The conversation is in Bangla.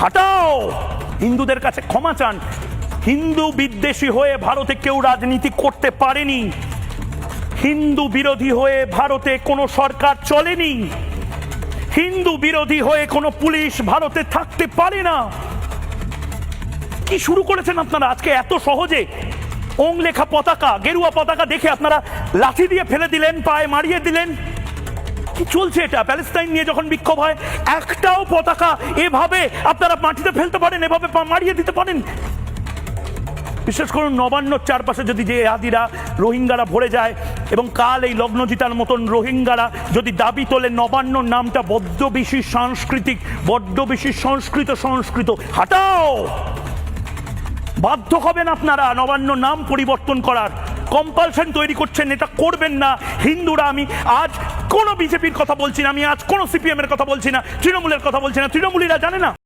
হাটাও, হিন্দুদের কাছে ক্ষমা চান। হিন্দু বিদ্বেষী হয়ে ভারতে কেউ রাজনীতি করতে পারেনি, হিন্দু বিরোধী হয়ে ভারতে কোনো সরকার চলেনি, হিন্দু বিরোধী হয়ে কোনো পুলিশ ভারতে থাকতে পারে না। কি শুরু করেছেন আপনারা আজকে এত সহজে? ওং লেখা পতাকা, গেরুয়া পতাকা দেখে আপনারা লাঠি দিয়ে ফেলে দিলেন, পায়ে মারিয়ে দিলেন। কি চলছে এটা? প্যালেস্টাইন নিয়ে যখন বিক্ষোভ হয়, একটাও পতাকা এভাবে আপনারা মাটিতে ফেলতে পারেন, এভাবে মারিয়ে দিতে পারেন? বিশেষ করুন নবান্নর চারপাশে যদি যে হাদিরা রোহিঙ্গারা ভরে যায়, এবং কাল এই লগ্নজিতার মতন রোহিঙ্গারা যদি দাবি তোলে নবান্নর নামটা বড্ড বেশি সাংস্কৃতিক, বড্ড বেশি সংস্কৃত, হাটাও। বাধ্য হবেন আপনারা নবান্ন নাম পরিবর্তন করার, কম্পালশন তৈরি করছেন, এটা করবেন না। হিন্দুরা, আমি আজ কোনো বিজেপির কথা বলছি না, আমি আজ কোনো সিপিএম এর কথা বলছি না, তৃণমূলের কথা বলছি না, তৃণমূলীরা জানে না।